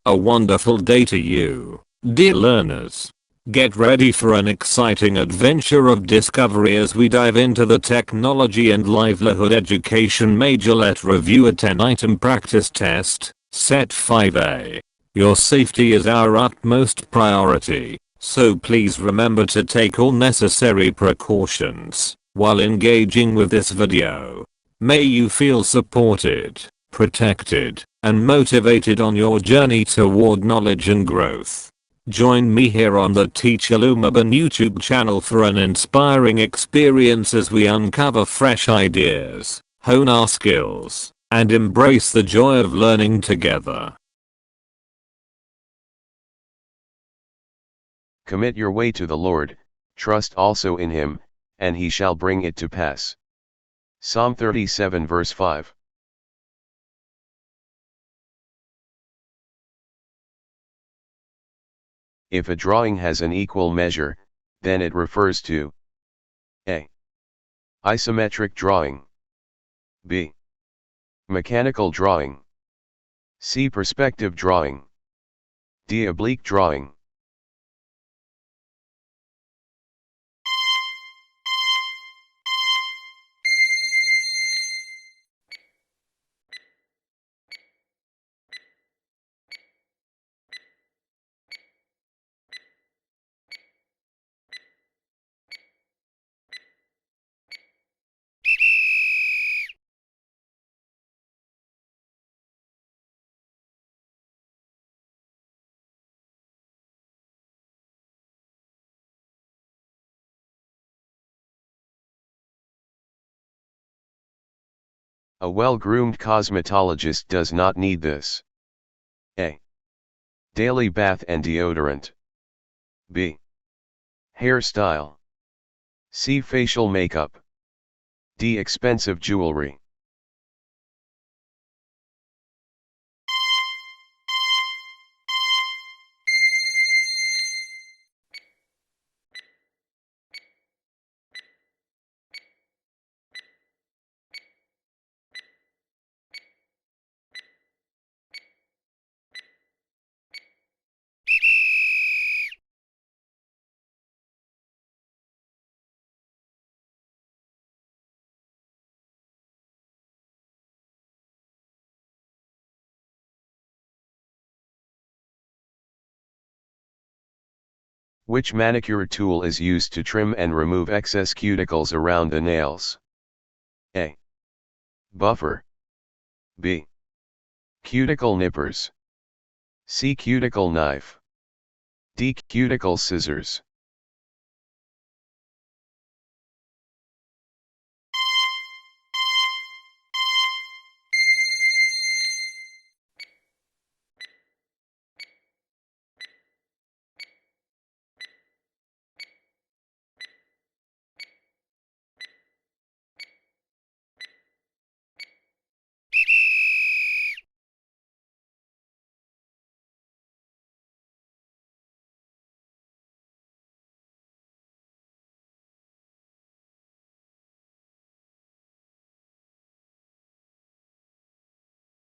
A wonderful day to you, dear learners. Get ready for an exciting adventure of discovery as we dive into the technology and livelihood education major. Let's review a 10-item practice test, set 5A. Your safety is our utmost priority, so please remember to take all necessary precautions while engaging with this video. May you feel supported, protected, and motivated on your journey toward knowledge and growth. Join me here on the Teacher Lumaban YouTube channel for an inspiring experience as we uncover fresh ideas, hone our skills, and embrace the joy of learning together. Commit your way to the Lord, trust also in him, and he shall bring it to pass. Psalm 37 verse 5. If a drawing has an equal measure, then it refers to a. Isometric drawing, b. Mechanical drawing, c. Perspective drawing, d. Oblique drawing. A well-groomed cosmetologist does not need this. A. Daily bath and deodorant. B. Hairstyle. C. Facial makeup. D. Expensive jewelry. Which manicure tool is used to trim and remove excess cuticles around the nails? A. Buffer. B. Cuticle nippers. C. Cuticle knife. D. Cuticle scissors.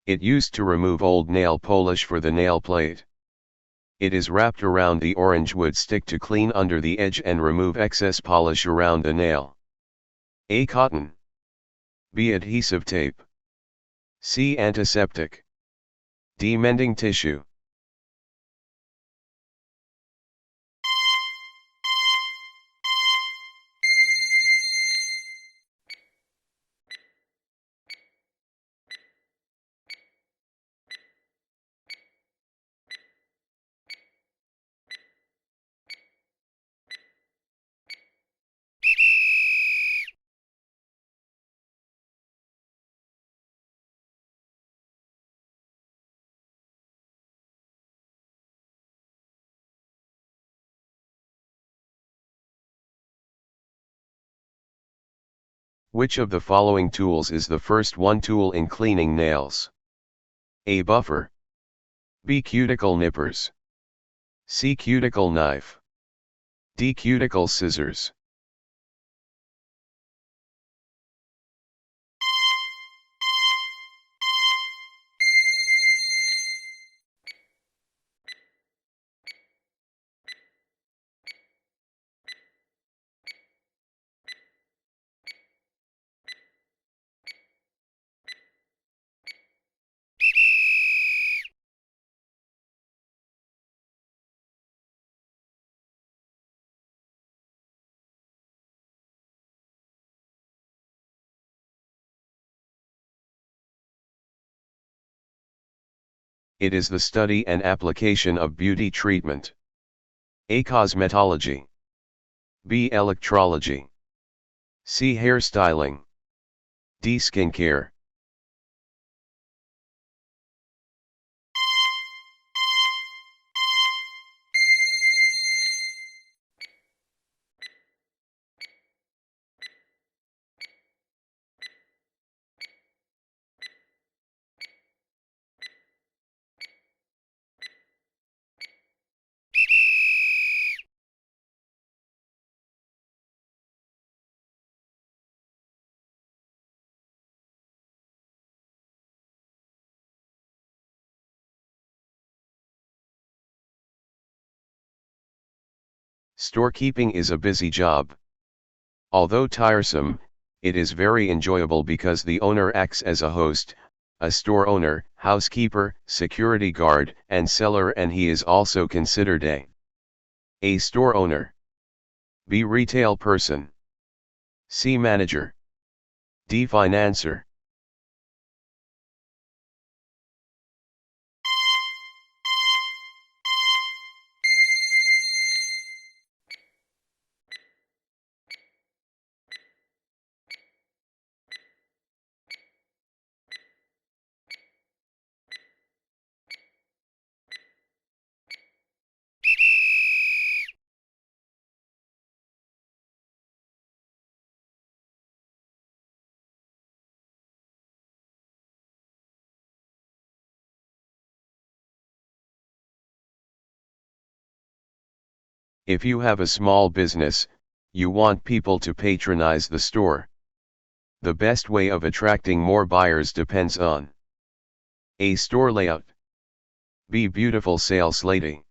It used to remove old nail polish for the nail plate. It is wrapped around the orange wood stick to clean under the edge and remove excess polish around the nail. A. Cotton. B. Adhesive tape. C. Antiseptic. D. Mending tissue. Which of the following tools is the first one tool in cleaning nails? A. Buffer. B. Cuticle nippers. C. Cuticle knife. D. Cuticle scissors. It is the study and application of beauty treatment. A. Cosmetology. B. Electrology. C. Hairstyling. D. Skincare. Storekeeping is a busy job. Although tiresome, it is very enjoyable because the owner acts as a host, a store owner, housekeeper, security guard, and seller, and he is also considered A. Store owner. B. Retail person. C. Manager. D. Financer. If you have a small business, you want people to patronize the store. The best way of attracting more buyers depends on A. Store layout. B. Beautiful sales lady.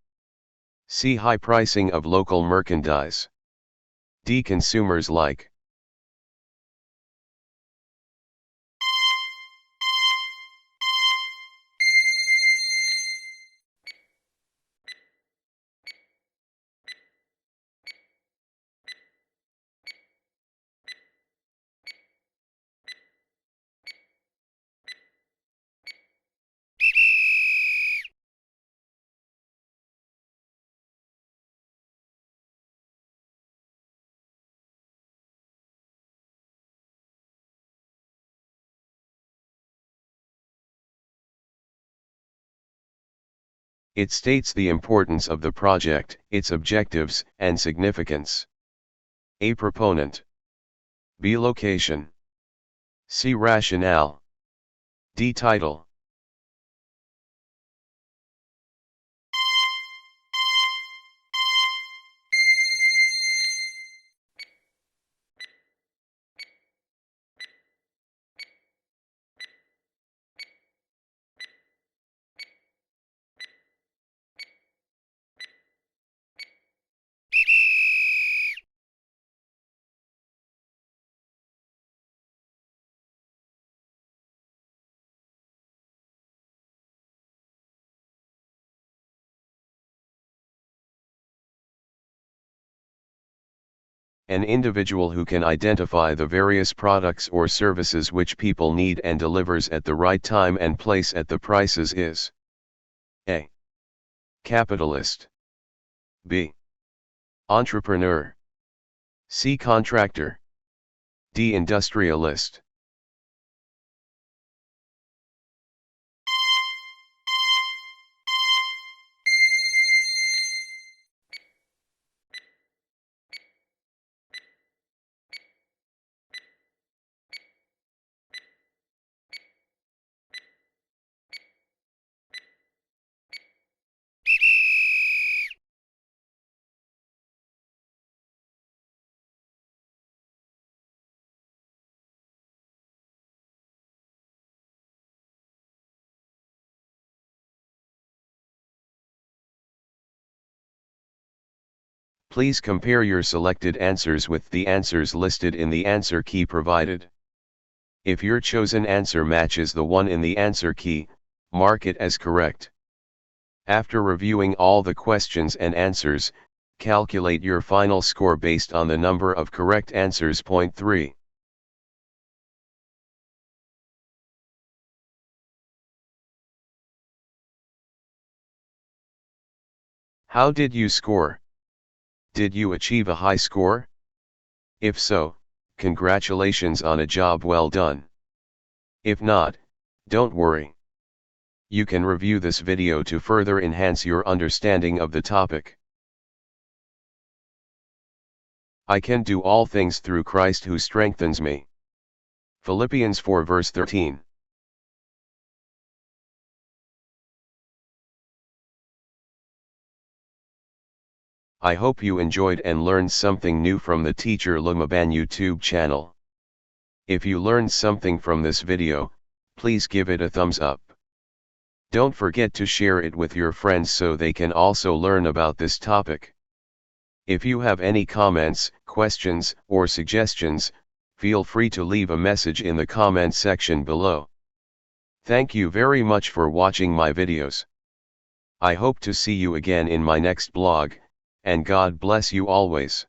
C. High pricing of local merchandise. D. Consumers like. It states the importance of the project, its objectives and significance. A. Proponent. B. Location. C. Rationale. D. Title. An individual who can identify the various products or services which people need and delivers at the right time and place at the prices is A. Capitalist. B. Entrepreneur. C. Contractor. D. Industrialist. Please compare your selected answers with the answers listed in the answer key provided. If your chosen answer matches the one in the answer key, mark it as correct. After reviewing all the questions and answers, calculate your final score based on the number of correct answers. Point 3. How did you score? Did you achieve a high score? If so, congratulations on a job well done. If not, don't worry. You can review this video to further enhance your understanding of the topic. I can do all things through Christ who strengthens me. Philippians 4 verse 13. I hope you enjoyed and learned something new from the Teacher Lumaban YouTube channel. If you learned something from this video, please give it a thumbs up. Don't forget to share it with your friends so they can also learn about this topic. If you have any comments, questions, or suggestions, feel free to leave a message in the comment section below. Thank you very much for watching my videos. I hope to see you again in my next blog, and God bless you always.